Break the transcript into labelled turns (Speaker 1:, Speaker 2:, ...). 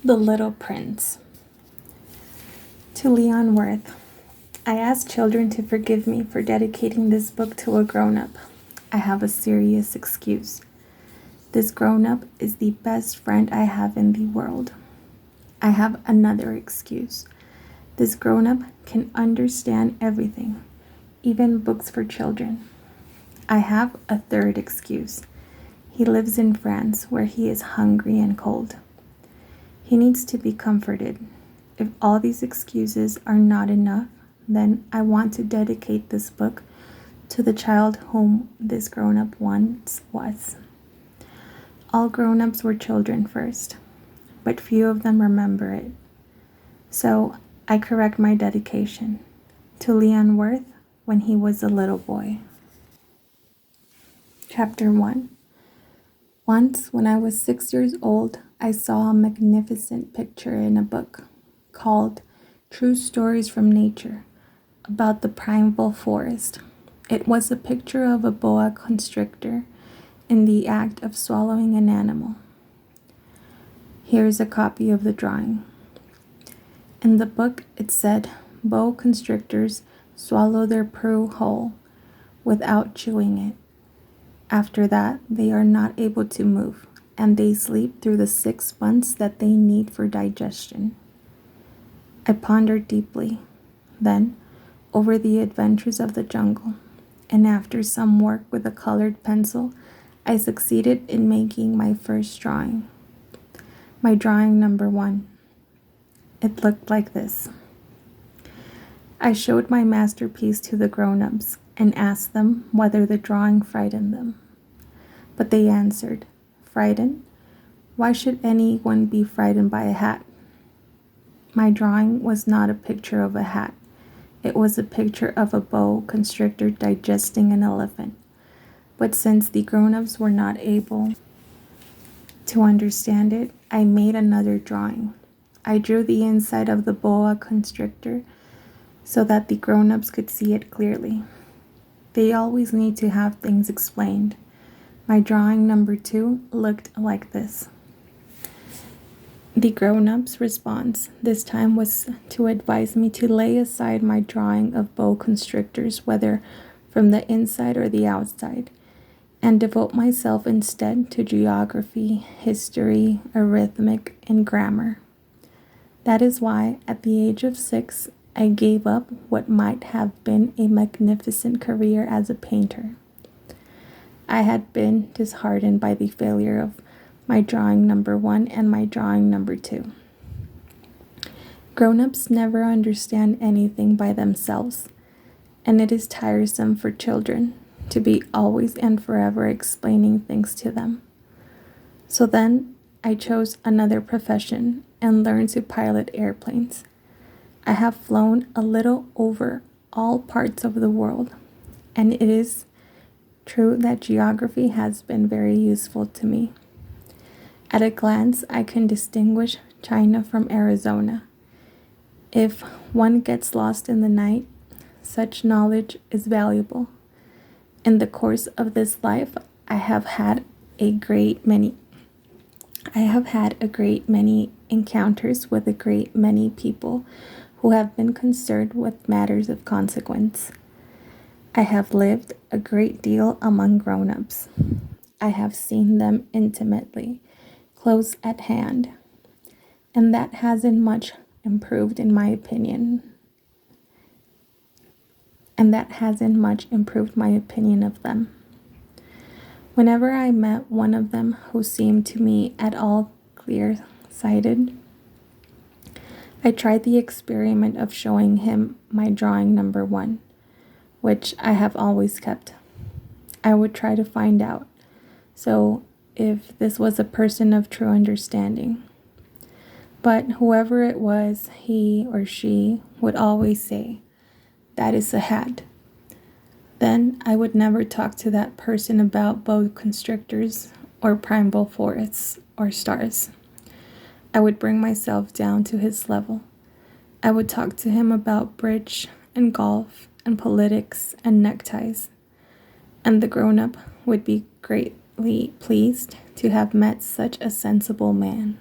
Speaker 1: The Little Prince. To Leon Worth. I ask children to forgive me for dedicating this book to a grown-up. I have a serious excuse. This grown-up is the best friend I have in the world. I have another excuse. This grown-up can understand everything, even books for children. I have a third excuse. He lives in France, where he is hungry and cold. He needs to be comforted. If all these excuses are not enough, then I want to dedicate this book to the child whom this grown-up once was. All grown-ups were children first, but few of them remember it. So I correct my dedication to Leon Worth when he was a little boy. Chapter 1. Once, when I was 6 years old, I saw a magnificent picture in a book called True Stories from Nature about the primeval forest. It was a picture of a boa constrictor in the act of swallowing an animal. Here's a copy of the drawing. In the book, it said, boa constrictors swallow their prey whole without chewing it. After that, they are not able to move, and they sleep through the 6 months that they need for digestion. I pondered deeply, then, over the adventures of the jungle, and after some work with a colored pencil, I succeeded in making my first drawing. My drawing number 1. It looked like this. I showed my masterpiece to the grown-ups and asked them whether the drawing frightened them. But they answered, "Frightened? Why should anyone be frightened by a hat?" My drawing was not a picture of a hat. It was a picture of a boa constrictor digesting an elephant. But since the grown-ups were not able to understand it, I made another drawing. I drew the inside of the boa constrictor so that the grown-ups could see it clearly. They always need to have things explained. My drawing number 2 looked like this. The grown-ups' response this time was to advise me to lay aside my drawing of boa constrictors, whether from the inside or the outside, and devote myself instead to geography, history, arithmetic, and grammar. That is why, at the age of 6, I gave up what might have been a magnificent career as a painter. I had been disheartened by the failure of my drawing number 1 and my drawing number 2. Grown-ups never understand anything by themselves, and it is tiresome for children to be always and forever explaining things to them. So then I chose another profession and learned to pilot airplanes. I have flown a little over all parts of the world, and it is true that geography has been very useful to me. At a glance, I can distinguish China from Arizona. If one gets lost in the night, such knowledge is valuable. In the course of this life, I have had a great many encounters with a great many people who have been concerned with matters of consequence. I have lived a great deal among grown-ups. I have seen them intimately, close at hand, and that hasn't much improved my opinion of them. Whenever I met one of them who seemed to me at all clear-sighted, I tried the experiment of showing him my drawing number 1, which I have always kept. I would try to find out, so if this was a person of true understanding. But whoever it was, he or she would always say, "That is a hat." Then I would never talk to that person about boa constrictors or primeval forests or stars. I would bring myself down to his level. I would talk to him about bridge and golf and politics and neckties. And the grown-up would be greatly pleased to have met such a sensible man.